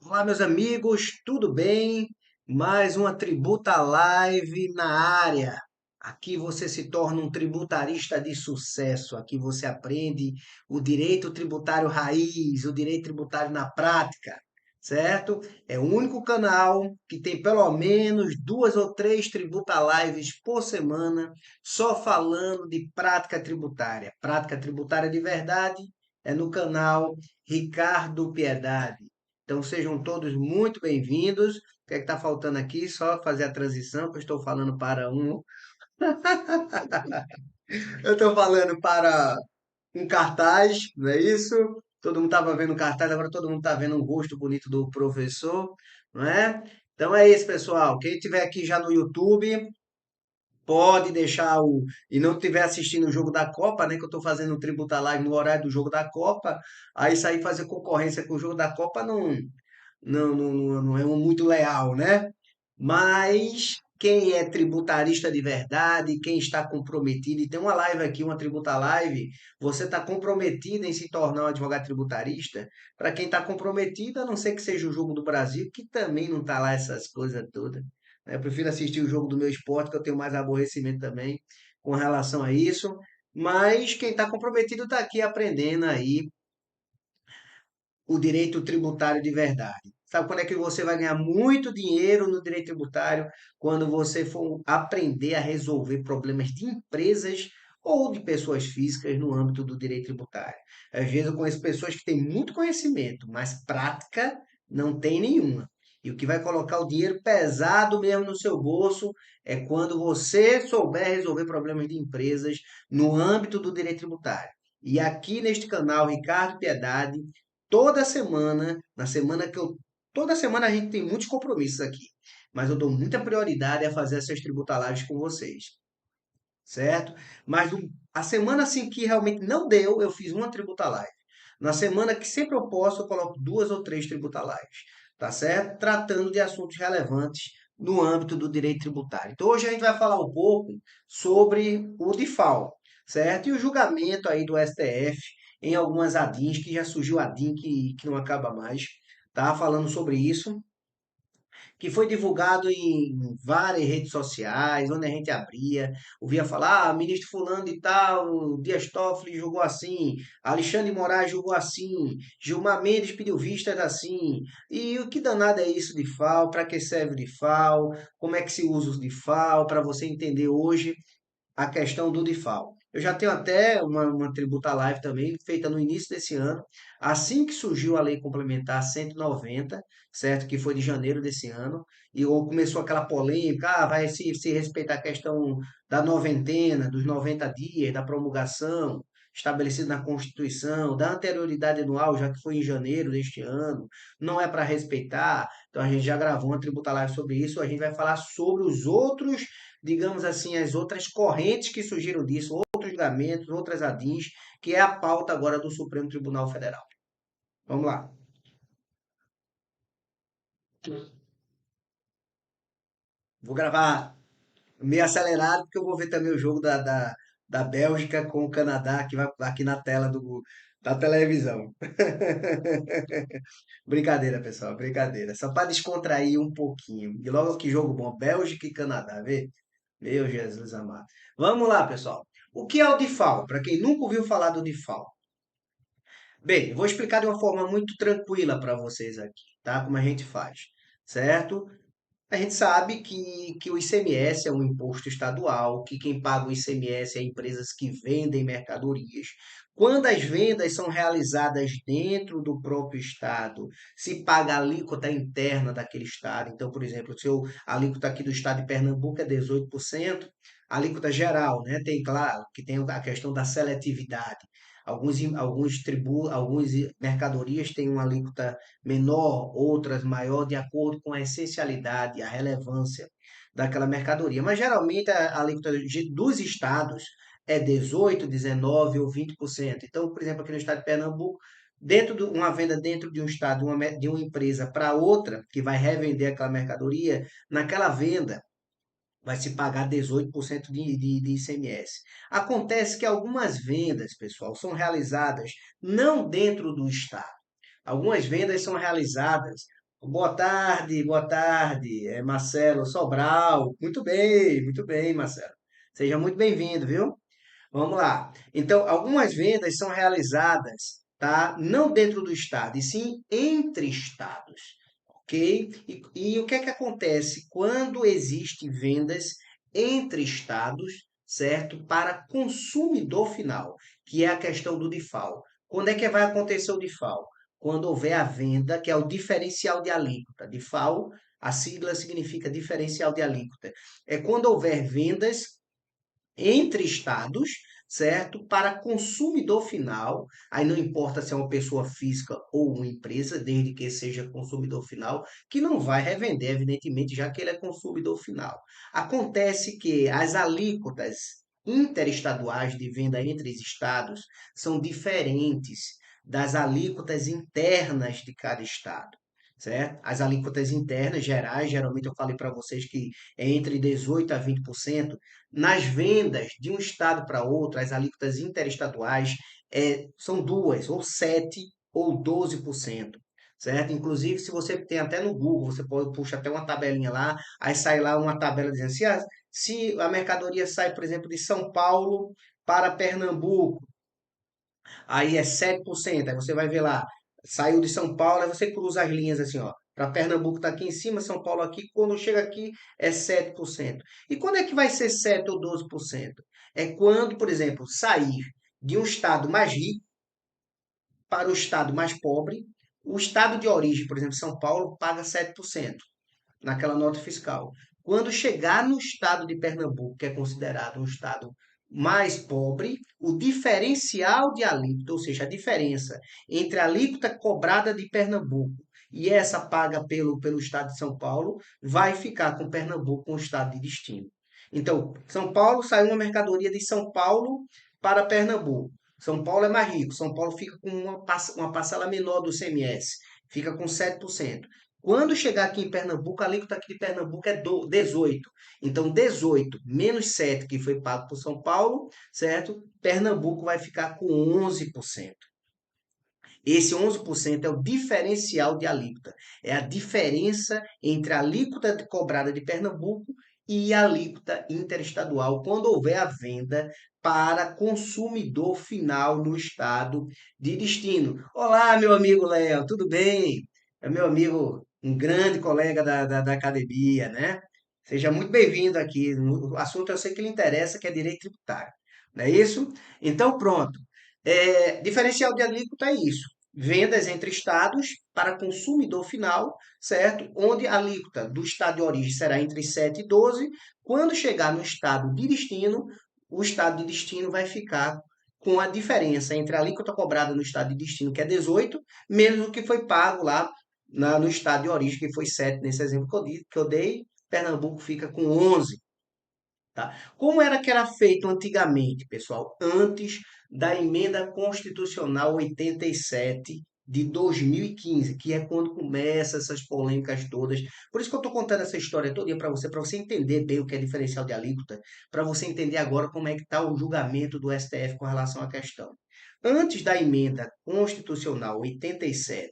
Olá, meus amigos, tudo bem? Mais uma Tributa Live na área. Aqui você se torna um tributarista de sucesso. Aqui você aprende o direito tributário raiz, o direito tributário na prática, certo? É o único canal que tem pelo menos duas ou três Tributa Lives por semana, só falando de prática tributária. Prática tributária de verdade é no canal Ricardo Piedade. Então sejam todos muito bem-vindos. O que é que está faltando aqui? Só fazer a transição, que eu estou falando para um. Eu estou falando para um cartaz, não é isso? Todo mundo estava vendo o cartaz, agora todo mundo está vendo um rosto bonito do professor, não é? Então é isso, pessoal. Quem estiver aqui já no YouTube, pode deixar o. E não estiver assistindo o jogo da Copa, né? Que eu estou fazendo o Tributa Live no horário do jogo da Copa. Aí sair fazer concorrência com o jogo da Copa não é um muito leal, né? Mas quem é tributarista de verdade, quem está comprometido, e tem uma live aqui, uma tributa live, você está comprometido em se tornar um advogado tributarista? Para quem está comprometido, a não ser que seja o jogo do Brasil, que também não está lá essas coisas todas, né? Eu prefiro assistir o jogo do meu esporte, que eu tenho mais aborrecimento também com relação a isso. Mas quem está comprometido está aqui aprendendo aí o direito tributário de verdade. Sabe quando é que você vai ganhar muito dinheiro no direito tributário? Quando você for aprender a resolver problemas de empresas ou de pessoas físicas no âmbito do direito tributário. Às vezes eu conheço pessoas que têm muito conhecimento, mas prática não tem nenhuma. E o que vai colocar o dinheiro pesado mesmo no seu bolso é quando você souber resolver problemas de empresas no âmbito do direito tributário. E aqui neste canal, Ricardo Piedade, toda semana, na semana que eu. Toda semana a gente tem muitos compromissos aqui, mas eu dou muita prioridade a fazer essas tributalagens com vocês, certo? Mas a semana assim que realmente não deu, eu fiz uma tributalagem. Na semana que sempre eu posso, eu coloco duas ou três tributalagens, tá certo? Tratando de assuntos relevantes no âmbito do direito tributário. Então hoje a gente vai falar um pouco sobre o DIFAL, certo? E o julgamento aí do STF em algumas ADIs, que já surgiu ADIM que não acaba mais, tá? Falando sobre isso, que foi divulgado em várias redes sociais, onde a gente abria, ouvia falar, ministro fulano de tal, Dias Toffoli julgou assim, Alexandre de Moraes julgou assim, Gilmar Mendes pediu vistas assim, e o que danado é isso de FAO, para que serve o de FAO, como é que se usa o de FAO, para você entender hoje a questão do DIFAL. Eu já tenho até uma tributa live também, feita no início desse ano, assim que surgiu a Lei Complementar 190, certo? Que foi de janeiro desse ano, e começou aquela polêmica, vai se respeitar a questão da noventena, dos 90 dias, da promulgação, estabelecido na Constituição, da anterioridade anual, já que foi em janeiro deste ano, não é para respeitar, então a gente já gravou uma tributa live sobre isso, a gente vai falar sobre os outros, digamos assim, as outras correntes que surgiram disso, outros julgamentos, outras ADIs, que é a pauta agora do Supremo Tribunal Federal. Vamos lá. Vou gravar meio acelerado, porque eu vou ver também o jogo da Bélgica com o Canadá, que vai aqui na tela da televisão. Brincadeira, pessoal, brincadeira. Só para descontrair um pouquinho. E logo que jogo bom, Bélgica e Canadá, vê? Meu Jesus amado. Vamos lá, pessoal. O que é o DIFAL? Para quem nunca ouviu falar do DIFAL. Bem, vou explicar de uma forma muito tranquila para vocês aqui, tá? Como a gente faz, certo? A gente sabe que o ICMS é um imposto estadual, que quem paga o ICMS é empresas que vendem mercadorias. Quando as vendas são realizadas dentro do próprio estado, se paga a alíquota interna daquele estado. Então, por exemplo, se a alíquota aqui do estado de Pernambuco é 18%, a alíquota geral, né? Tem, claro, que tem a questão da seletividade. Alguns mercadorias têm uma alíquota menor, outras maior, de acordo com a essencialidade, a relevância daquela mercadoria. Mas geralmente a alíquota dos estados é 18, 19 ou 20%. Então, por exemplo, aqui no estado de Pernambuco, dentro de uma venda dentro de um estado, de uma empresa para outra, que vai revender aquela mercadoria, naquela venda vai se pagar 18% de ICMS. Acontece que algumas vendas, pessoal, são realizadas não dentro do estado. Algumas vendas são realizadas Boa tarde, boa tarde. É Marcelo Sobral. Muito bem, Marcelo. Seja muito bem-vindo, viu? Vamos lá. Então, algumas vendas são realizadas, tá? Não dentro do estado, e sim entre estados, ok? E o que é que acontece quando existe vendas entre estados, certo? Para consumidor final, que é a questão do DIFAL. Quando é que vai acontecer o DIFAL? Quando houver a venda, que é o diferencial de alíquota. DIFAL, a sigla significa diferencial de alíquota. É quando houver vendas entre estados, certo? Para consumidor final, aí não importa se é uma pessoa física ou uma empresa, desde que seja consumidor final, que não vai revender, evidentemente, já que ele é consumidor final. Acontece que as alíquotas interestaduais de venda entre os estados são diferentes das alíquotas internas de cada estado. Certo? As alíquotas internas gerais, geralmente eu falei para vocês que é entre 18% a 20%. Nas vendas de um estado para outro, as alíquotas interestaduais são duas, ou 7 ou 12%, certo? Inclusive, se você tem até no Google, você pode puxar até uma tabelinha lá, aí sai lá uma tabela dizendo assim, se a mercadoria sai, por exemplo, de São Paulo para Pernambuco, aí é 7%. Aí você vai ver lá, saiu de São Paulo, aí você cruza as linhas assim, ó. Para Pernambuco está aqui em cima, São Paulo aqui, quando chega aqui é 7%. E quando é que vai ser 7 ou 12%? É quando, por exemplo, sair de um estado mais rico para o estado mais pobre, o estado de origem, por exemplo, São Paulo, paga 7% naquela nota fiscal. Quando chegar no estado de Pernambuco, que é considerado um estado mais pobre, o diferencial de alíquota, ou seja, a diferença entre a alíquota cobrada de Pernambuco e essa paga pelo estado de São Paulo, vai ficar com Pernambuco com o estado de destino. Então, São Paulo saiu uma mercadoria de São Paulo para Pernambuco. São Paulo é mais rico, São Paulo fica com uma parcela menor do CMS, fica com 7%. Quando chegar aqui em Pernambuco, a alíquota aqui de Pernambuco é 18. Então, 18 menos 7 que foi pago por São Paulo, certo? Pernambuco vai ficar com 11%. Esse 11% é o diferencial de alíquota. É a diferença entre a alíquota cobrada de Pernambuco e a alíquota interestadual, quando houver a venda para consumidor final no estado de destino. Olá, meu amigo Léo, tudo bem? É meu amigo, um grande colega da academia, né? Seja muito bem-vindo aqui. O assunto eu sei que lhe interessa, que é direito tributário. Não é isso? Então, pronto. Diferencial de alíquota é isso. Vendas entre estados para consumidor final, certo? Onde a alíquota do estado de origem será entre 7 e 12. Quando chegar no estado de destino, o estado de destino vai ficar com a diferença entre a alíquota cobrada no estado de destino, que é 18, menos o que foi pago lá no estado de origem, que foi 7, nesse exemplo que eu dei. Pernambuco fica com 11. Tá? Como era que era feito antigamente, pessoal? Antes da emenda constitucional 87 de 2015, que é quando começam essas polêmicas todas. Por isso que eu estou contando essa história toda para você entender bem o que é diferencial de alíquota, para você entender agora como é que está o julgamento do STF com relação à questão. Antes da emenda constitucional 87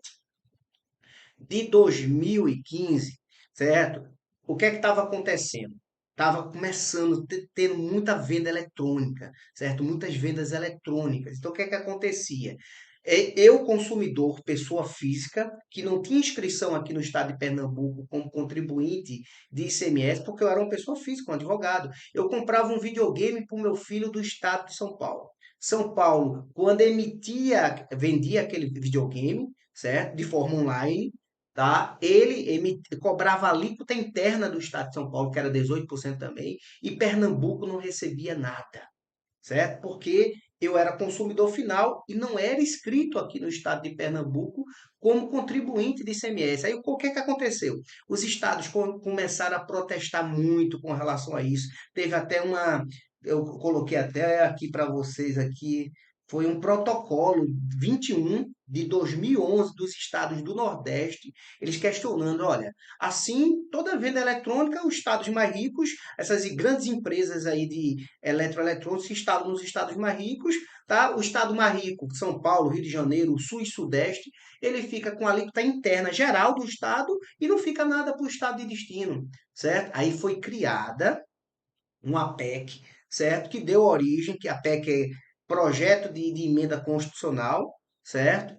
de 2015, certo? O que é que estava acontecendo? Estava começando, tendo muita venda eletrônica, certo? Muitas vendas eletrônicas. Então, o que é que acontecia? Eu, consumidor, pessoa física, que não tinha inscrição aqui no estado de Pernambuco como contribuinte de ICMS, porque eu era uma pessoa física, um advogado. Eu comprava um videogame para o meu filho do estado de São Paulo. São Paulo, quando vendia aquele videogame, certo? De forma online, tá? Cobrava a alíquota interna do estado de São Paulo, que era 18% também, e Pernambuco não recebia nada, certo? Porque eu era consumidor final e não era inscrito aqui no estado de Pernambuco como contribuinte de ICMS. Aí o que é que aconteceu? Os estados começaram a protestar muito com relação a isso. Teve até eu coloquei até aqui para vocês aqui, foi um protocolo 21 de 2011 dos estados do Nordeste, eles questionando, olha, assim, toda venda eletrônica, os estados mais ricos, essas grandes empresas aí de eletroeletrônicos se instalam nos estados mais ricos, tá? O estado mais rico, São Paulo, Rio de Janeiro, Sul e Sudeste, ele fica com a alíquota interna geral do estado e não fica nada para o estado de destino, certo? Aí foi criada uma PEC, certo? Que deu origem, que a PEC é projeto de emenda constitucional, certo?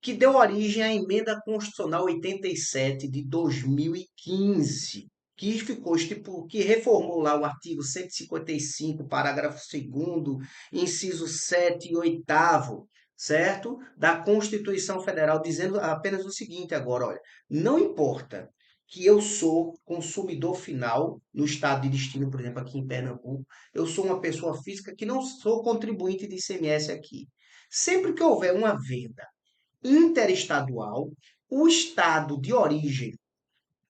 Que deu origem à emenda constitucional 87 de 2015, que ficou tipo, que reformou lá o artigo 155, parágrafo 2º, inciso 7 e 8º, certo? Da Constituição Federal, dizendo apenas o seguinte agora, olha, não importa que eu sou consumidor final no estado de destino, por exemplo, aqui em Pernambuco, eu sou uma pessoa física que não sou contribuinte de ICMS aqui. Sempre que houver uma venda interestadual, o estado de origem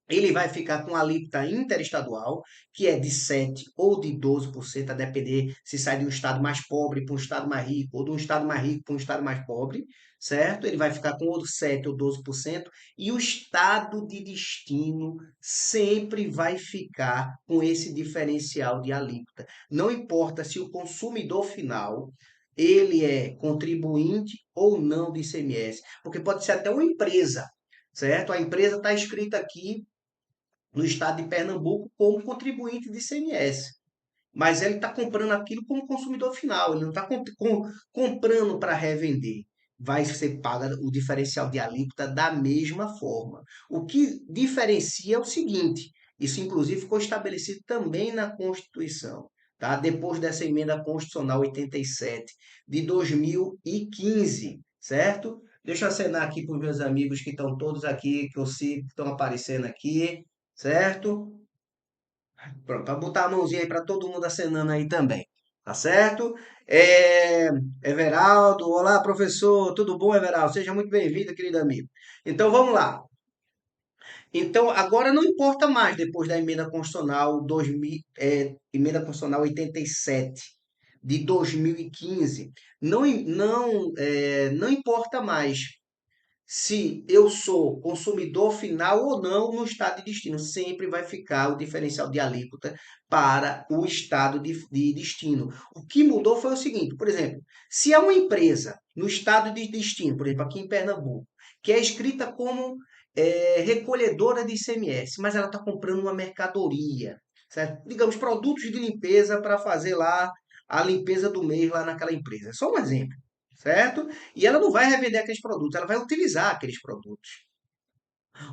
ele vai ficar com a alíquota interestadual, que é de 7 ou de 12%, a depender se sai de um estado mais pobre para um estado mais rico, ou de um estado mais rico para um estado mais pobre, certo? Ele vai ficar com outro 7 ou 12%, e o estado de destino sempre vai ficar com esse diferencial de alíquota. Não importa se o consumidor final ele é contribuinte ou não do ICMS, porque pode ser até uma empresa, certo? A empresa está escrita aqui no estado de Pernambuco como contribuinte de ICMS. Mas ele está comprando aquilo como consumidor final, ele não está comprando para revender. Vai ser paga o diferencial de alíquota da mesma forma. O que diferencia é o seguinte: isso, inclusive, ficou estabelecido também na Constituição, tá? Depois dessa emenda constitucional 87 de 2015, certo? Deixa eu acenar aqui para os meus amigos que estão todos aqui, que eu sei que estão aparecendo aqui, certo? Pronto, para botar a mãozinha aí para todo mundo acenando aí também, tá certo? É, Everaldo, olá professor, tudo bom, Everaldo? Seja muito bem-vindo, querido amigo. Então vamos lá. Então agora não importa mais depois da emenda constitucional 2000, emenda constitucional 87 de 2015, não importa mais se eu sou consumidor final ou não no estado de destino. Sempre vai ficar o diferencial de alíquota para o estado de destino. O que mudou foi o seguinte, por exemplo, se há uma empresa no estado de destino, por exemplo, aqui em Pernambuco, que é escrita como recolhedora de ICMS, mas ela está comprando uma mercadoria, certo? Digamos, produtos de limpeza para fazer lá a limpeza do mês lá naquela empresa. É só um exemplo, certo? E ela não vai revender aqueles produtos, ela vai utilizar aqueles produtos.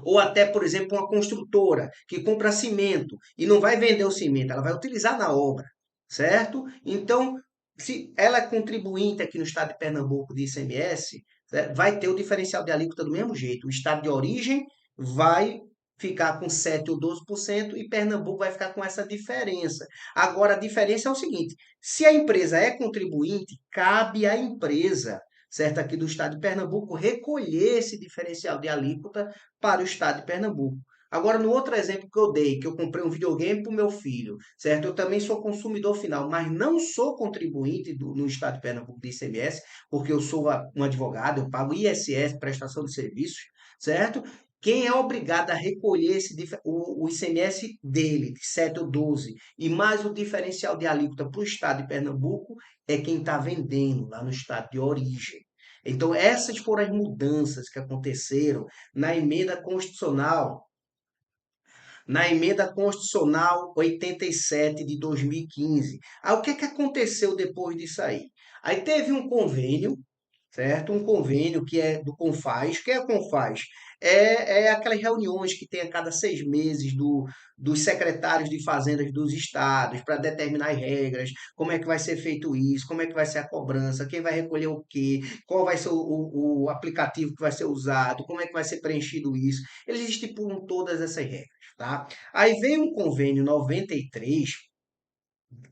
Ou até, por exemplo, uma construtora que compra cimento e não vai vender o cimento, ela vai utilizar na obra, certo? Então, se ela é contribuinte aqui no estado de Pernambuco de ICMS, vai ter o diferencial de alíquota do mesmo jeito. O estado de origem vai ficar com 7 ou 12% e Pernambuco vai ficar com essa diferença. Agora, a diferença é o seguinte: se a empresa é contribuinte, cabe à empresa, certo, aqui do estado de Pernambuco, recolher esse diferencial de alíquota para o estado de Pernambuco. Agora, no outro exemplo que eu dei, que eu comprei um videogame para o meu filho, certo? Eu também sou consumidor final, mas não sou contribuinte no estado de Pernambuco de ICMS, porque eu sou um advogado, eu pago ISS, prestação de serviços, certo? Quem é obrigado a recolher o ICMS dele, de 7 ou 12, e mais o diferencial de alíquota para o estado de Pernambuco, é quem está vendendo lá no estado de origem. Então, essas foram as mudanças que aconteceram na emenda constitucional, na emenda constitucional 87 de 2015. Aí o que é que aconteceu depois disso aí? Aí teve um convênio, certo? Um convênio que é do CONFAZ. O que é o CONFAZ? É aquelas reuniões que tem a cada 6 meses dos secretários de fazendas dos estados para determinar as regras, como é que vai ser feito isso, como é que vai ser a cobrança, quem vai recolher o quê, qual vai ser o aplicativo que vai ser usado, como é que vai ser preenchido isso. Eles estipulam todas essas regras, tá? Aí veio um convênio 93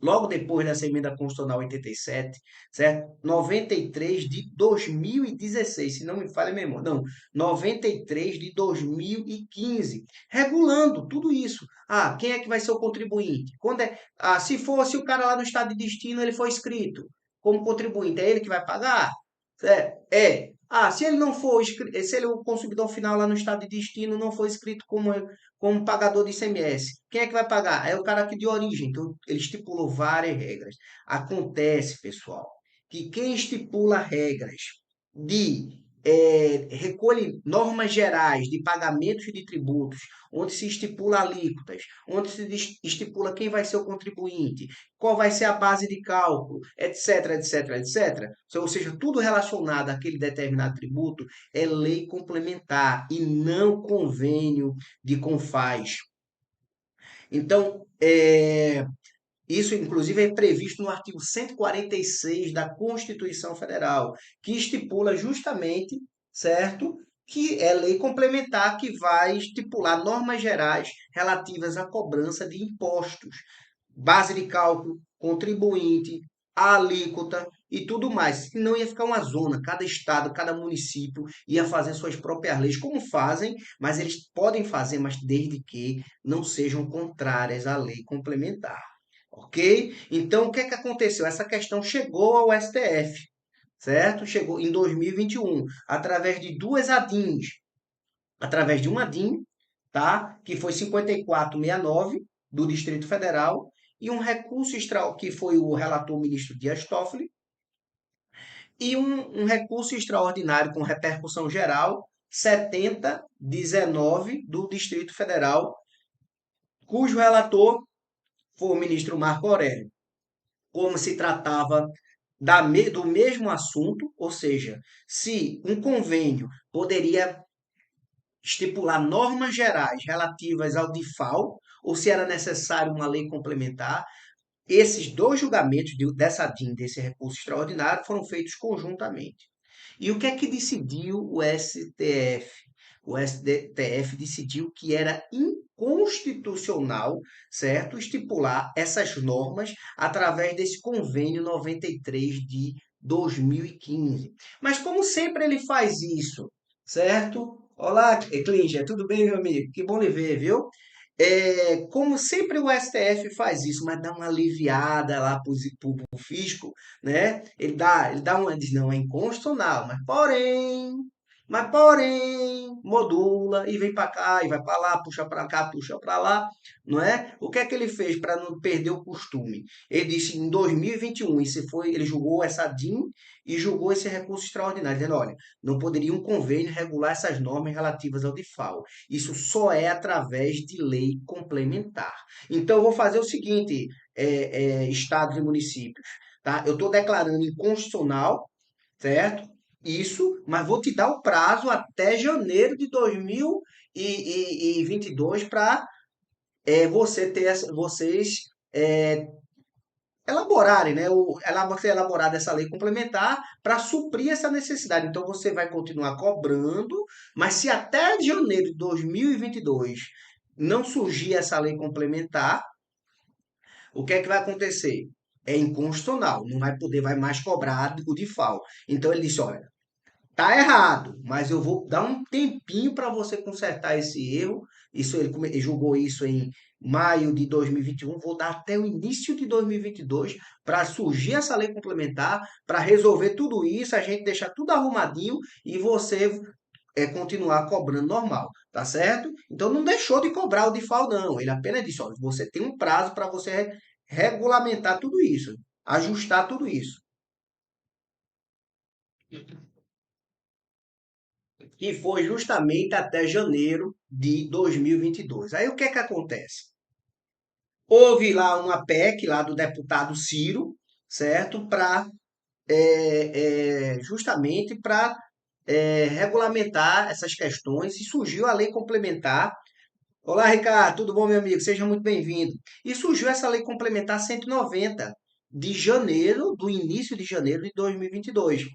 logo depois dessa emenda constitucional 87, certo? 93 de 2016, se não me falha a memória. Não, 93 de 2015, regulando tudo isso. Ah, quem é que vai ser o contribuinte? Se fosse o cara lá no estado de destino, ele foi inscrito como contribuinte, é ele que vai pagar? É. Ah, se ele não for, se ele, o consumidor final lá no estado de destino não for inscrito como pagador de ICMS, quem é que vai pagar? É o cara aqui de origem. Então, ele estipulou várias regras. Acontece, pessoal, que quem estipula regras de recolhe normas gerais de pagamentos de tributos, onde se estipula alíquotas, onde se estipula quem vai ser o contribuinte, qual vai ser a base de cálculo, etc, etc, etc. Ou seja, tudo relacionado àquele determinado tributo é lei complementar e não convênio de CONFAS. Então, isso, inclusive, é previsto no artigo 146 da Constituição Federal, que estipula justamente, certo? Que é lei complementar que vai estipular normas gerais relativas à cobrança de impostos, base de cálculo, contribuinte, alíquota e tudo mais. Senão ia ficar uma zona, cada estado, cada município ia fazer suas próprias leis, como fazem, mas eles podem fazer, mas desde que não sejam contrárias à lei complementar. Ok? Então, o que é que aconteceu? Essa questão chegou ao STF, certo? Chegou em 2021, através de duas ADINs, através de uma ADIM, tá? Que foi 5469 do Distrito Federal e um recurso extra que foi o relator ministro Dias Toffoli e um recurso extraordinário com repercussão geral 7019 do Distrito Federal, cujo relator foi o ministro Marco Aurélio. Como se tratava do mesmo assunto, ou seja, se um convênio poderia estipular normas gerais relativas ao DIFAL, ou se era necessário uma lei complementar. Esses dois julgamentos dessa DIN, desse recurso extraordinário, foram feitos conjuntamente. E o que é que decidiu o STF? O STF decidiu que era inconstitucional, certo, estipular essas normas através desse convênio 93 de 2015. Mas como sempre ele faz isso, certo? Olá, Clíngia, tudo bem, meu amigo? Que bom lhe ver, viu? Como sempre o STF faz isso, mas dá uma aliviada lá para o fisco, né? Ele dá uma, diz, não, é inconstitucional, mas porém, modula e vem para cá e vai para lá, puxa para cá, puxa para lá, não é? O que é que ele fez para não perder o costume? Ele disse em 2021, ele julgou essa DIN e julgou esse recurso extraordinário, dizendo, olha, não poderia um convênio regular essas normas relativas ao DIFAL. Isso só é através de lei complementar. Então, eu vou fazer o seguinte, estados e municípios, tá? Eu estou declarando inconstitucional, certo? Isso, mas vou te dar o prazo até janeiro de 2022 para vocês é, elaborarem, né? Você elaborar essa lei complementar para suprir essa necessidade. Então você vai continuar cobrando, mas se até janeiro de 2022 não surgir essa lei complementar, o que é que vai acontecer? É inconstitucional, não vai poder, vai mais cobrar o DIFAL. Então ele disse, olha, tá errado, mas eu vou dar um tempinho para você consertar esse erro. Isso ele julgou isso em maio de 2021. Vou dar até o início de 2022 para surgir essa lei complementar, para resolver tudo isso, a gente deixar tudo arrumadinho e você continuar cobrando normal, tá certo? Então não deixou de cobrar o DIFAL, não. Ele apenas disse, olha, você tem um prazo para você regulamentar tudo isso, ajustar tudo isso. Que foi justamente até janeiro de 2022. Aí o que é que acontece? Houve lá uma PEC lá do deputado Ciro, certo? Justamente para regulamentar essas questões e surgiu a lei complementar. Olá, Ricardo, tudo bom, meu amigo? Seja muito bem-vindo. E surgiu essa lei complementar 190 de janeiro, do início de janeiro de 2022.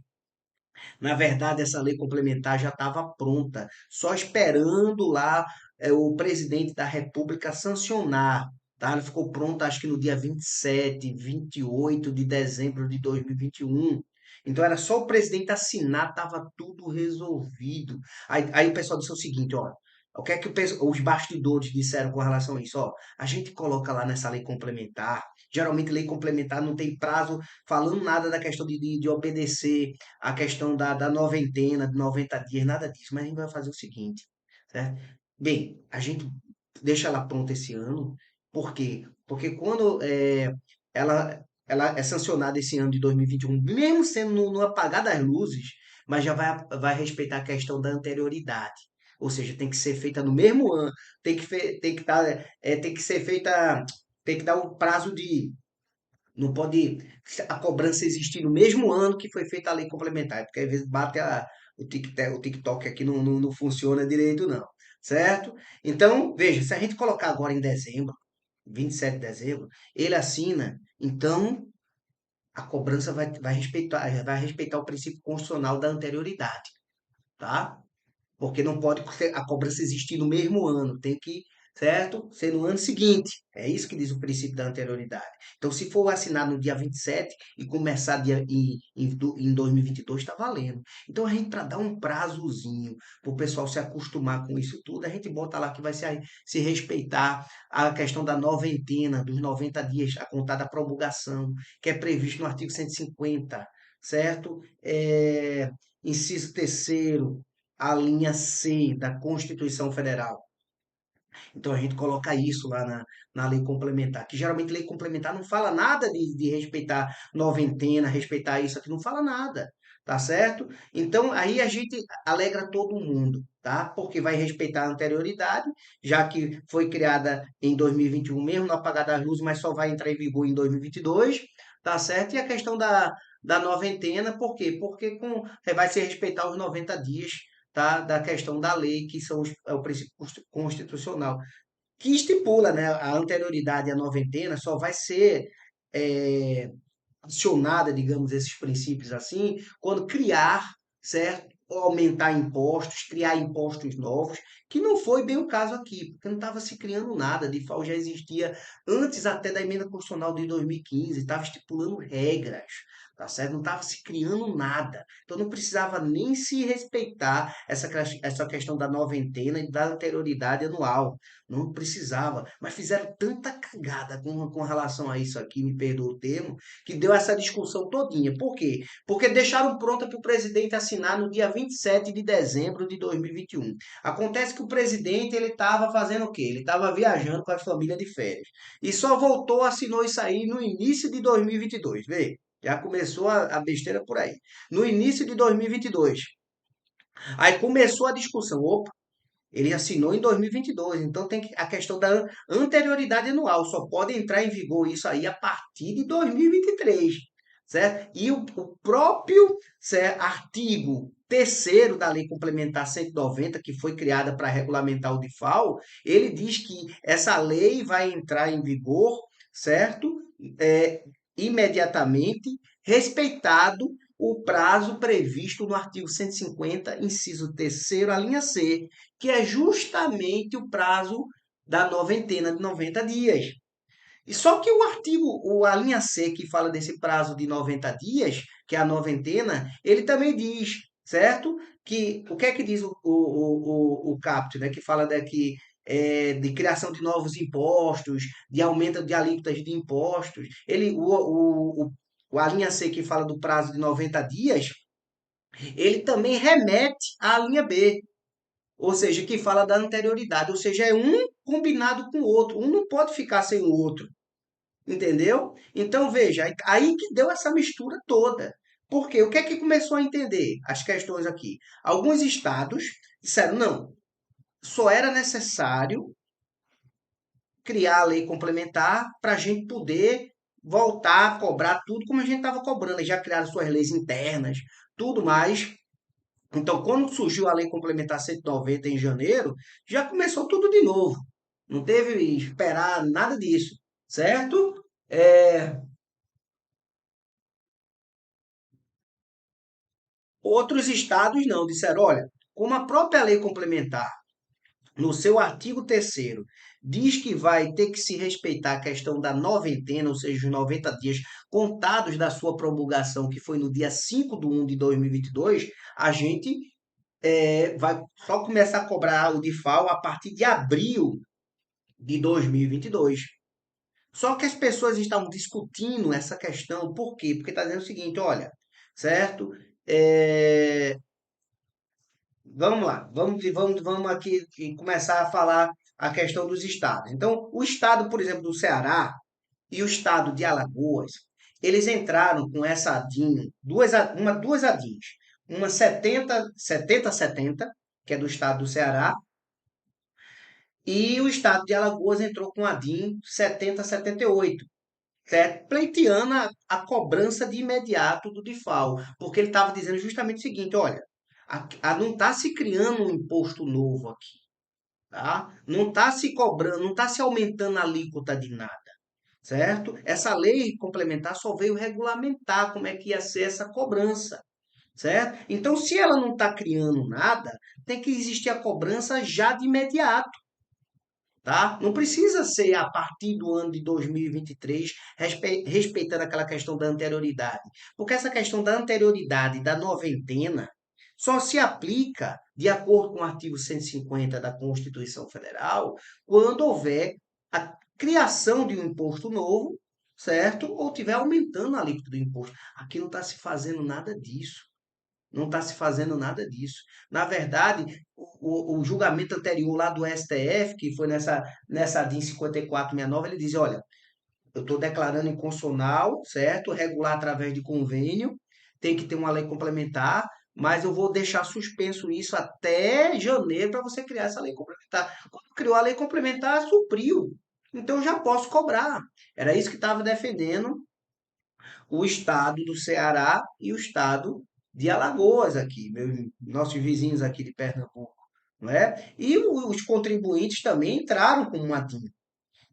Na verdade, essa lei complementar já estava pronta, só esperando lá o presidente da República sancionar. Tá? Ela ficou pronta, acho que no dia 27, 28 de dezembro de 2021. Então era só o presidente assinar, estava tudo resolvido. Aí o pessoal disse o seguinte, ó, O que é que os bastidores disseram com relação a isso? Ó, a gente coloca lá nessa lei complementar. Geralmente, lei complementar não tem prazo falando nada da questão de obedecer a questão da noventena, de 90 dias, nada disso. Mas a gente vai fazer o seguinte, certo? Bem, a gente deixa ela pronta esse ano. Por quê? Porque quando ela é sancionada esse ano de 2021, mesmo sendo no apagar das luzes, mas já vai respeitar a questão da anterioridade. Ou seja, tem que ser feita no mesmo ano, tem que dar, tem que ser feita, tem que dar um prazo de, não pode a cobrança existir no mesmo ano que foi feita a lei complementar, porque às vezes bate o TikTok aqui não funciona direito não, certo? Então, veja, se a gente colocar agora em dezembro, 27 de dezembro, ele assina, então a cobrança vai respeitar o princípio constitucional da anterioridade, tá? Porque não pode a cobrança existir no mesmo ano, tem que, certo? Ser no ano seguinte. É isso que diz o princípio da anterioridade. Então, se for assinado no dia 27 e começar em 2022, está valendo. Então, a gente, para dar um prazozinho para o pessoal se acostumar com isso tudo, a gente bota lá que vai se respeitar a questão da noventena, dos 90 dias, a contar da promulgação, que é previsto no artigo 150, certo? Inciso terceiro, a linha C da Constituição Federal. Então a gente coloca isso lá na lei complementar, que geralmente lei complementar não fala nada de respeitar noventena, respeitar isso aqui, não fala nada, tá certo? Então aí a gente alegra todo mundo, tá? Porque vai respeitar a anterioridade, já que foi criada em 2021 mesmo, no apagar das luzes, mas só vai entrar em vigor em 2022, tá certo? E a questão da noventena, por quê? Porque vai se respeitar os 90 dias, tá? Da questão da lei, que é o princípio constitucional que estipula, né, a anterioridade à noventena só vai ser é, acionada, digamos, esses princípios assim, quando criar, certo? Ou aumentar impostos, criar impostos novos, que não foi bem o caso aqui, porque não estava se criando nada, de FAO já existia antes até da emenda constitucional de 2015, estava estipulando regras, tá certo? Não estava se criando nada, então não precisava nem se respeitar essa questão da noventena e da anterioridade anual, não precisava, mas fizeram tanta cagada com relação a isso aqui, me perdoa o termo, que deu essa discussão todinha. Por quê? Porque deixaram pronta para o presidente assinar no dia 27 de dezembro de 2021. Acontece que o presidente ele estava fazendo o quê? Ele estava viajando com a família de férias. E só voltou, assinou isso aí no início de 2022. Vê, já começou a besteira por aí. No início de 2022. Aí começou a discussão. Opa, ele assinou em 2022, então tem a questão da anterioridade anual, só pode entrar em vigor isso aí a partir de 2023, certo? E o próprio artigo terceiro da Lei Complementar 190, que foi criada para regulamentar o DIFAL, ele diz que essa lei vai entrar em vigor, certo? É, imediatamente, respeitado o prazo previsto no artigo 150, inciso terceiro, a linha C, que é justamente o prazo da noventena de 90 dias. E só que a linha C, que fala desse prazo de 90 dias, que é a noventena, ele também diz, certo? Que o que é que diz o CAPT, né? Que fala daqui de criação de novos impostos, de aumento de alíquotas de impostos. A linha C, que fala do prazo de 90 dias, ele também remete à linha B, ou seja, que fala da anterioridade, ou seja, é um combinado com o outro, um não pode ficar sem o outro, entendeu? Então veja, aí que deu essa mistura toda. Porque o que é que começou a entender as questões aqui? Alguns estados disseram, não, só era necessário criar a lei complementar para a gente poder voltar a cobrar tudo como a gente estava cobrando. Eles já criaram suas leis internas, tudo mais. Então, quando surgiu a Lei Complementar 190 em janeiro, já começou tudo de novo. Não teve esperar nada disso, certo? É, outros estados não, disseram, olha, como a própria lei complementar, no seu artigo terceiro diz que vai ter que se respeitar a questão da noventena, ou seja, os 90 dias contados da sua promulgação, que foi no dia 5 de 1 de 2022, a gente vai só começar a cobrar o DIFAL a partir de abril de 2022. Só que as pessoas estão discutindo essa questão, por quê? Porque está dizendo o seguinte, olha, certo? É, vamos lá, vamos aqui começar a falar a questão dos estados. Então, o estado, por exemplo, do Ceará e o estado de Alagoas, eles entraram com essa ADIM, duas ADIMs, uma 70-70, que é do estado do Ceará, e o estado de Alagoas entrou com a ADIM 70-78, certo? Pleiteando a cobrança de imediato do DIFAL, porque ele estava dizendo justamente o seguinte, olha, não está se criando um imposto novo aqui, tá? Não está se cobrando, não está se aumentando a alíquota de nada, certo? Essa lei complementar só veio regulamentar como é que ia ser essa cobrança, certo? Então, se ela não está criando nada, tem que existir a cobrança já de imediato. Tá? Não precisa ser a partir do ano de 2023, respeitando aquela questão da anterioridade. Porque essa questão da anterioridade, da noventena, só se aplica, de acordo com o artigo 150 da Constituição Federal, quando houver a criação de um imposto novo, certo? Ou tiver aumentando a alíquota do imposto. Aqui não está se fazendo nada disso. Não está se fazendo nada disso. Na verdade, o julgamento anterior lá do STF, que foi nessa DIN 5469, ele diz, olha, eu estou declarando inconstitucional, certo? Regular através de convênio, tem que ter uma lei complementar, mas eu vou deixar suspenso isso até janeiro para você criar essa lei complementar. Quando criou a lei complementar, supriu. Então eu já posso cobrar. Era isso que estava defendendo o estado do Ceará e o estado de Alagoas aqui, nossos vizinhos aqui de Pernambuco, não é? E os contribuintes também entraram com uma DIN,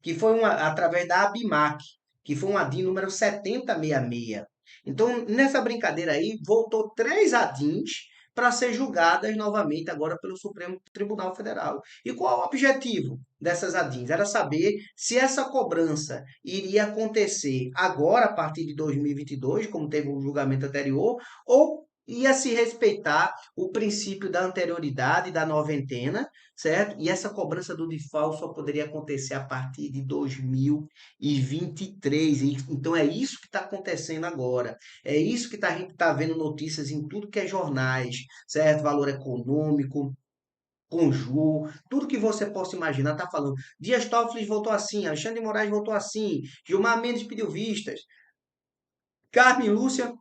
que foi através da ABIMAC, que foi uma DIN número 7066. Então, nessa brincadeira aí, voltou três ADINs para ser julgadas novamente agora pelo Supremo Tribunal Federal. E qual é o objetivo dessas ADINs? Era saber se essa cobrança iria acontecer agora, a partir de 2022, como teve o julgamento anterior, ou ia se respeitar o princípio da anterioridade, da noventena, certo? E essa cobrança do DIFAL só poderia acontecer a partir de 2023. Então é isso que está acontecendo agora. É isso que a gente está vendo notícias em tudo que é jornais, certo? Valor Econômico, Conjur, tudo que você possa imaginar está falando. Dias Toffoli voltou assim, Alexandre de Moraes voltou assim, Gilmar Mendes pediu vistas, Carmen Lúcia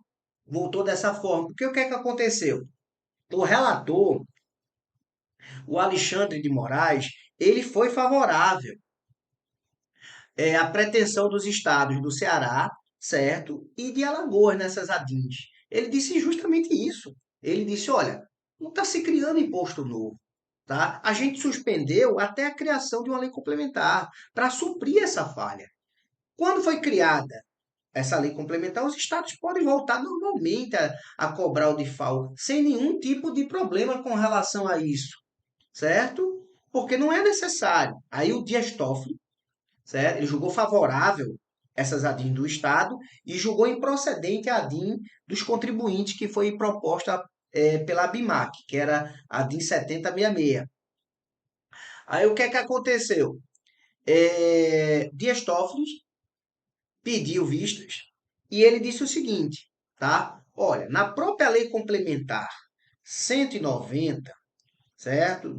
voltou dessa forma. Porque o que é que aconteceu? O relator, o Alexandre de Moraes, ele foi favorável a pretensão dos estados do Ceará, certo? E de Alagoas nessas ADINs. Ele disse justamente isso. Ele disse, olha, não está se criando imposto novo. Tá? A gente suspendeu até a criação de uma lei complementar para suprir essa falha. Quando foi criada essa lei complementar, os estados podem voltar normalmente a cobrar o DIFAL sem nenhum tipo de problema com relação a isso, certo? Porque não é necessário. Aí o Dias Toffoli, certo? Ele julgou favorável essas ADIM do Estado e julgou improcedente a ADIM dos contribuintes que foi proposta pela BIMAC, que era a ADIM 7066. Aí o que é que aconteceu? Dias Toffoli pediu vistas e ele disse o seguinte, tá? Olha, na própria lei complementar 190, certo?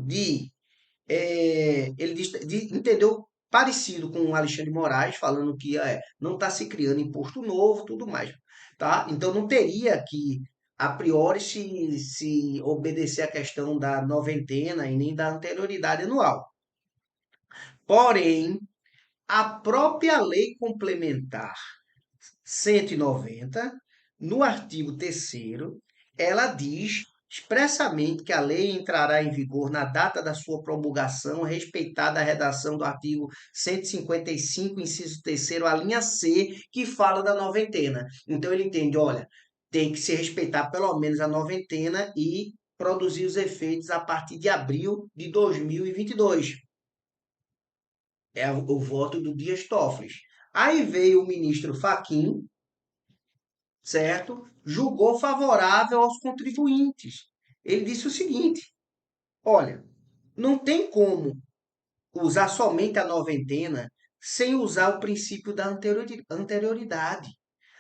Ele entendeu parecido com o Alexandre de Moraes, falando que não está se criando imposto novo, tudo mais, tá? Então não teria que a priori se obedecer à questão da noventena e nem da anterioridade anual. Porém, a própria lei complementar 190, no artigo 3º, ela diz expressamente que a lei entrará em vigor na data da sua promulgação, respeitada a redação do artigo 155, inciso 3º, a linha C, que fala da noventena. Então ele entende, olha, tem que se respeitar pelo menos a noventena e produzir os efeitos a partir de abril de 2022. É o voto do Dias Toffoli. Aí veio o ministro Fachin, certo? Julgou favorável aos contribuintes. Ele disse o seguinte: olha, não tem como usar somente a noventena sem usar o princípio da anterioridade.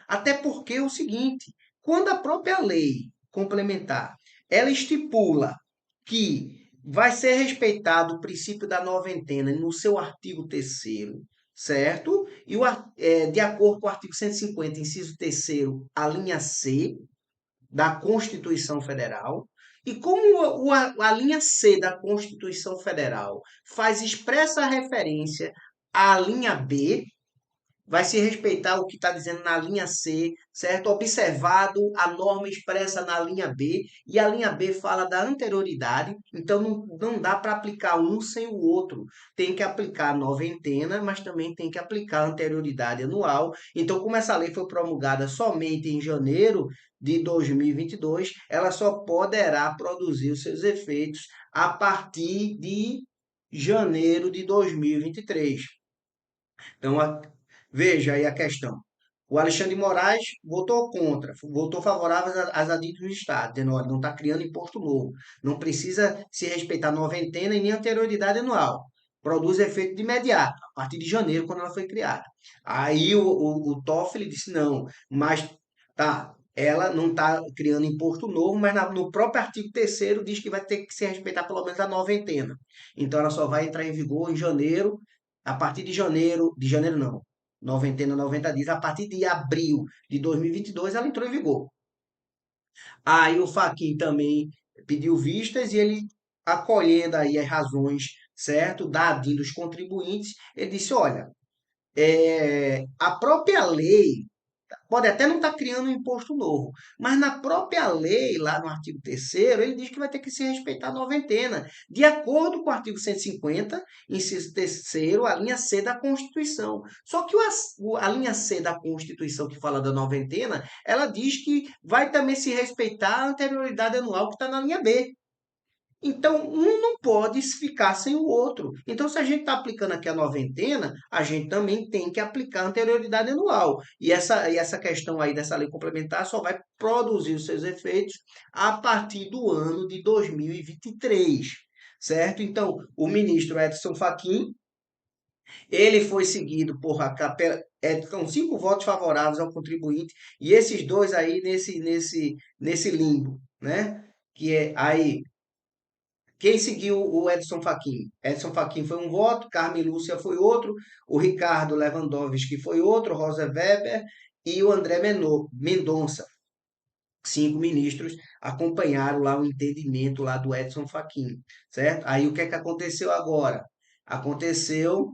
Até porque é o seguinte, quando a própria lei complementar, ela estipula que vai ser respeitado o princípio da noventena no seu artigo 3º, certo? E de acordo com o artigo 150, inciso 3º, a linha C, da Constituição Federal. E como a linha C da Constituição Federal faz expressa referência à linha B, vai se respeitar o que está dizendo na linha C, certo? Observado a norma expressa na linha B, e a linha B fala da anterioridade, então não dá para aplicar um sem o outro. Tem que aplicar a noventena, mas também tem que aplicar a anterioridade anual. Então, como essa lei foi promulgada somente em janeiro de 2022, ela só poderá produzir os seus efeitos a partir de janeiro de 2023. Então, veja aí a questão. O Alexandre de Moraes votou contra, votou favorável às adidas do Estado, dizendo, olha, não está criando imposto novo, não precisa se respeitar a noventena e nem a anterioridade anual. Produz efeito de imediato, a partir de janeiro, quando ela foi criada. Aí o Toffoli disse, não, mas tá, ela não está criando imposto novo, mas no próprio artigo 3º diz que vai ter que se respeitar pelo menos a noventena. Então ela só vai entrar em vigor em janeiro, a partir de janeiro não, noventena 90 dias, a partir de abril de 2022 ela entrou em vigor. Aí o Fachin também pediu vistas e ele, acolhendo aí as razões, certo, da ADIM dos contribuintes, ele disse, olha, a própria lei pode até não estar criando um imposto novo, mas na própria lei, lá no artigo 3º, ele diz que vai ter que se respeitar a noventena, de acordo com o artigo 150, inciso 3º, a linha C da Constituição. Só que a linha C da Constituição, que fala da noventena, ela diz que vai também se respeitar a anterioridade anual que está na linha B. Então, um não pode ficar sem o outro. Então, se a gente está aplicando aqui a noventena, a gente também tem que aplicar a anterioridade anual. E essa questão aí dessa lei complementar só vai produzir os seus efeitos a partir do ano de 2023, certo? Então, o ministro Edson Fachin, ele foi seguido por são 5 votos favoráveis ao contribuinte, e esses dois aí nesse limbo, né? Que é aí quem seguiu o Edson Fachin? Edson Fachin foi um voto, Carmen Lúcia foi outro, o Ricardo Lewandowski foi outro, Rosa Weber e o André Mendonça. 5 ministros acompanharam lá o entendimento lá do Edson Fachin, certo? Aí o que é que aconteceu agora? Aconteceu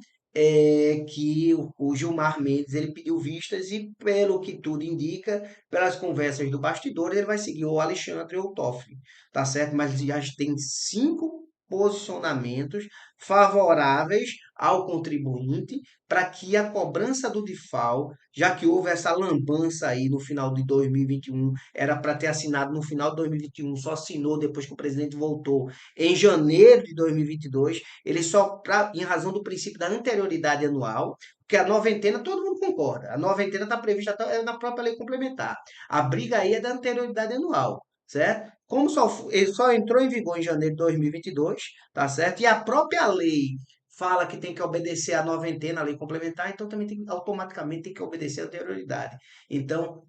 que o Gilmar Mendes ele pediu vistas e, pelo que tudo indica, pelas conversas do bastidor, ele vai seguir o Alexandre ou o Toffoli, tá certo? Mas já tem 5 posicionamentos favoráveis ao contribuinte para que a cobrança do DIFAL, já que houve essa lambança aí no final de 2021, era para ter assinado no final de 2021, só assinou depois que o presidente voltou em janeiro de 2022, ele só, em razão do princípio da anterioridade anual, porque a noventena, todo mundo concorda, a noventena está prevista na própria lei complementar. A briga aí é da anterioridade anual, certo? Como ele só entrou em vigor em janeiro de 2022, tá certo? E a própria lei fala que tem que obedecer a noventena, a lei complementar, então também automaticamente tem que obedecer a anterioridade. Então,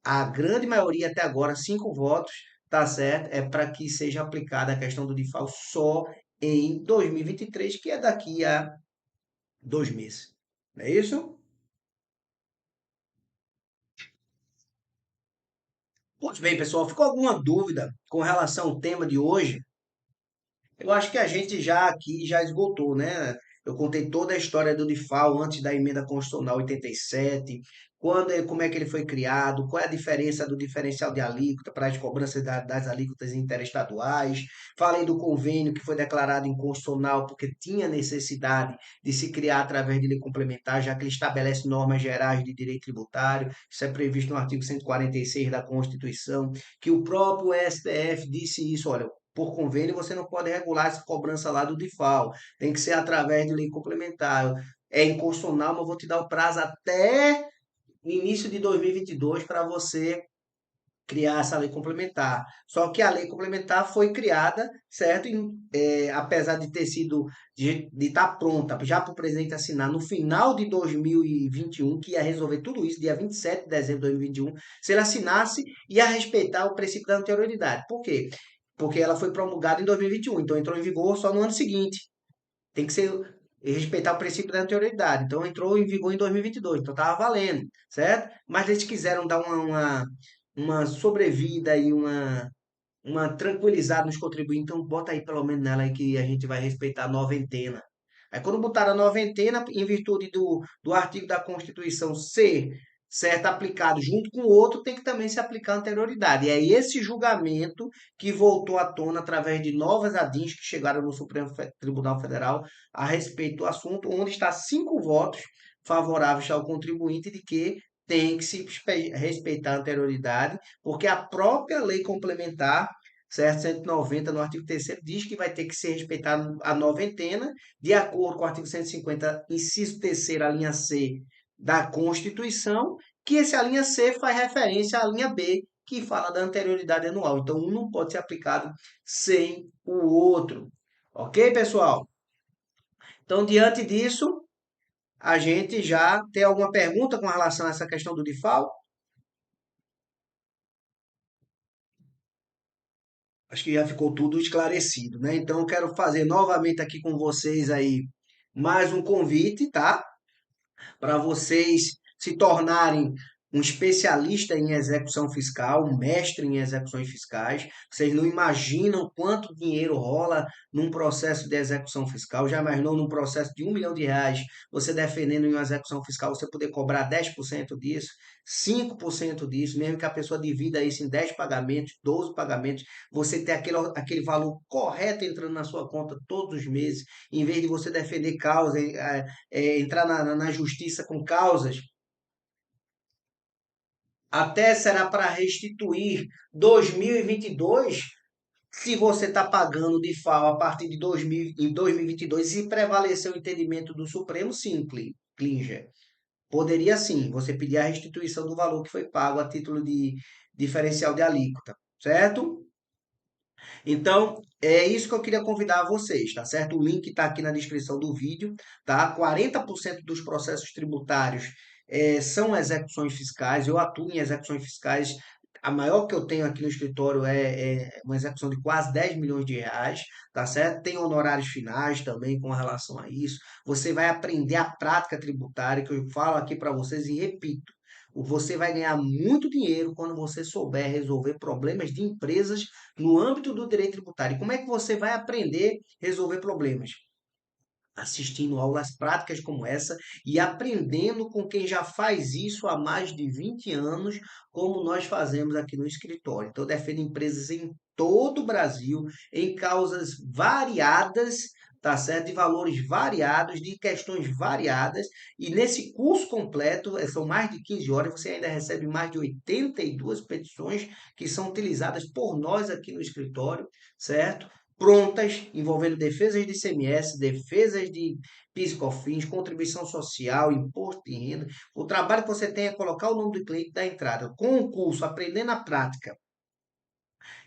a grande maioria até agora, 5 votos, tá certo? É para que seja aplicada a questão do DIFAL só em 2023, que é daqui a 2 meses. Não é isso? Pois bem, pessoal, ficou alguma dúvida com relação ao tema de hoje? Eu acho que a gente já aqui já esgotou, né? Eu contei toda a história do DIFAL antes da emenda constitucional 87, como é que ele foi criado, qual é a diferença do diferencial de alíquota para as cobranças das alíquotas interestaduais. Falei do convênio que foi declarado inconstitucional porque tinha necessidade de se criar através de lei complementar, já que ele estabelece normas gerais de direito tributário. Isso é previsto no artigo 146 da Constituição, que o próprio STF disse isso, olha, por convênio, você não pode regular essa cobrança lá do DIFAL. Tem que ser através de lei complementar. É inconstitucional, mas eu vou te dar o prazo até início de 2022 para você criar essa lei complementar. Só que a lei complementar foi criada, certo? Apesar de ter sido, de estar pronta já para o presidente assinar no final de 2021, que ia resolver tudo isso, dia 27 de dezembro de 2021, se ele assinasse, ia respeitar o princípio da anterioridade. Por quê? Porque ela foi promulgada em 2021, então entrou em vigor só no ano seguinte. Tem que ser respeitar o princípio da anterioridade. Então entrou em vigor em 2022, então estava valendo, certo? Mas eles quiseram dar uma sobrevida e uma tranquilizada nos contribuintes, então bota aí pelo menos nela aí que a gente vai respeitar a noventena. Aí quando botaram a noventena, em virtude do artigo da Constituição ser certo aplicado junto com o outro, tem que também se aplicar a anterioridade. E é esse julgamento que voltou à tona através de novas ADIs que chegaram no Supremo Tribunal Federal a respeito do assunto, onde está 5 votos favoráveis ao contribuinte de que tem que se respeitar a anterioridade, porque a própria lei complementar, certo? 190, no artigo 3º, diz que vai ter que ser respeitada a noventena, de acordo com o artigo 150, inciso 3º, a linha C da Constituição, que essa linha C faz referência à linha B, que fala da anterioridade anual. Então, um não pode ser aplicado sem o outro. Ok, pessoal? Então, diante disso, a gente já tem alguma pergunta com relação a essa questão do DIFAL? Acho que já ficou tudo esclarecido, né? Então, eu quero fazer novamente aqui com vocês aí mais um convite, tá? Para vocês se tornarem um especialista em execução fiscal, um mestre em execuções fiscais. Vocês não imaginam quanto dinheiro rola num processo de execução fiscal. Já imaginou num processo de R$ 1 milhão, você defendendo em uma execução fiscal, você poder cobrar 10% disso, 5% disso, mesmo que a pessoa divida isso em 10 pagamentos, 12 pagamentos, você ter aquele valor correto entrando na sua conta todos os meses, em vez de você defender causa, entrar na justiça com causas, até será para restituir 2022, se você está pagando de FAO a partir de 2000, em 2022, e prevaleceu o entendimento do Supremo, sim, Klinger. Poderia sim, você pedir a restituição do valor que foi pago a título de diferencial de alíquota, certo? Então, é isso que eu queria convidar vocês, tá certo? O link está aqui na descrição do vídeo, tá? 40% dos processos tributários são execuções fiscais. Eu atuo em execuções fiscais. A maior que eu tenho aqui no escritório é uma execução de quase R$ 10 milhões, tá certo? Tem honorários finais também com relação a isso. Você vai aprender a prática tributária, que eu falo aqui para vocês e repito. Você vai ganhar muito dinheiro quando você souber resolver problemas de empresas no âmbito do direito tributário. E como é que você vai aprender a resolver problemas? Assistindo aulas práticas como essa e aprendendo com quem já faz isso há mais de 20 anos, como nós fazemos aqui no escritório. Então, eu defendo empresas em todo o Brasil, em causas variadas, tá certo? De valores variados, de questões variadas. E nesse curso completo, são mais de 15 horas, você ainda recebe mais de 82 petições que são utilizadas por nós aqui no escritório, certo? Prontas, envolvendo defesas de ICMS, defesas de PIS/COFINS, contribuição social, imposto de renda. O trabalho que você tem é colocar o nome do cliente da entrada. Com o curso, aprendendo a prática,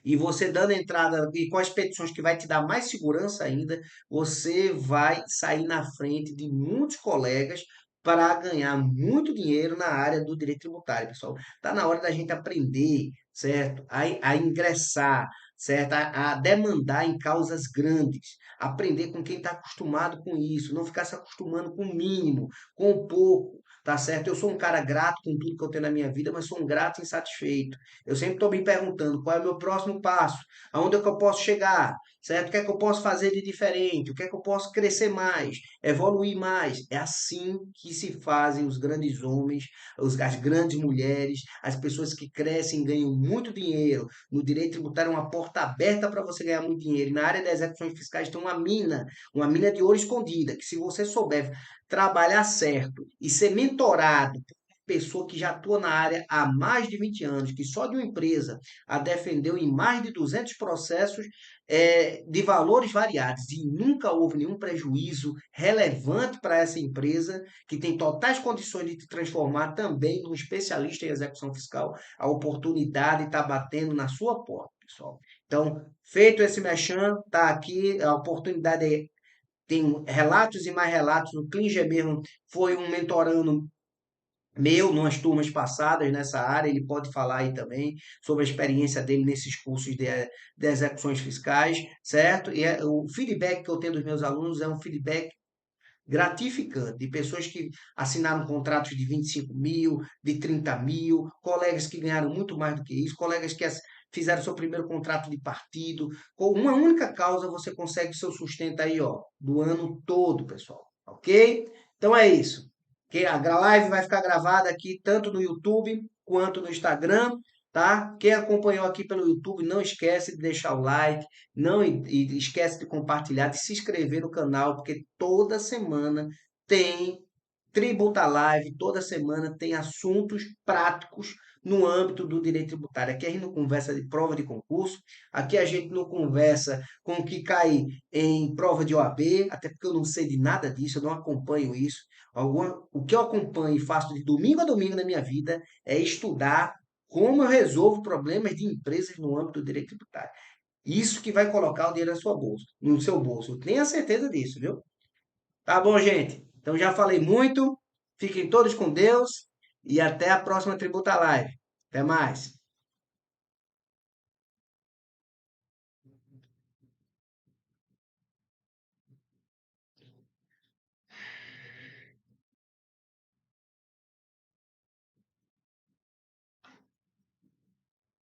e você dando entrada e com as petições que vai te dar mais segurança ainda, você vai sair na frente de muitos colegas para ganhar muito dinheiro na área do direito tributário, pessoal. Está na hora da gente aprender, certo? A ingressar, certo? A demandar em causas grandes. Aprender com quem está acostumado com isso, não ficar se acostumando com o mínimo, com o pouco, tá certo? Eu sou um cara grato com tudo que eu tenho na minha vida, mas sou um grato insatisfeito. Eu sempre estou me perguntando qual é o meu próximo passo, aonde é que eu posso chegar, certo? O que é que eu posso fazer de diferente, o que é que eu posso crescer mais, evoluir mais. É assim que se fazem os grandes homens, as grandes mulheres, as pessoas que crescem e ganham muito dinheiro. No direito tributário é uma porta aberta para você ganhar muito dinheiro. E na área das execuções fiscais tem uma mina de ouro escondida, que se você souber trabalhar certo e ser mentorado pessoa que já atua na área há mais de 20 anos, que só de uma empresa a defendeu em mais de 200 processos de valores variados e nunca houve nenhum prejuízo relevante para essa empresa, que tem totais condições de te transformar também num especialista em execução fiscal, a oportunidade está batendo na sua porta, pessoal. Então, feito esse merchan, tá aqui, a oportunidade tem relatos e mais relatos. O Klinger mesmo foi um mentorando meu, nas turmas passadas nessa área, ele pode falar aí também sobre a experiência dele nesses cursos de execuções fiscais, certo? E o feedback que eu tenho dos meus alunos é um feedback gratificante, de pessoas que assinaram contratos de 25 mil, de 30 mil, colegas que ganharam muito mais do que isso, colegas que fizeram seu primeiro contrato de partido. Com uma única causa você consegue seu sustento aí, ó, do ano todo, pessoal. Ok? Então é isso. Que a live vai ficar gravada aqui tanto no YouTube quanto no Instagram, tá? Quem acompanhou aqui pelo YouTube, não esquece de deixar o like, não esquece de compartilhar, de se inscrever no canal, porque toda semana tem Tributa Live, toda semana tem assuntos práticos no âmbito do direito tributário. Aqui a gente não conversa de prova de concurso, aqui a gente não conversa com o que cai em prova de OAB, até porque eu não sei de nada disso, eu não acompanho isso. O que eu acompanho e faço de domingo a domingo na minha vida é estudar como eu resolvo problemas de empresas no âmbito do direito tributário. Isso que vai colocar o dinheiro na sua bolsa, no seu bolso. Tenha certeza disso, viu? Tá bom, gente? Então já falei muito. Fiquem todos com Deus e até a próxima Tributa Live. Até mais.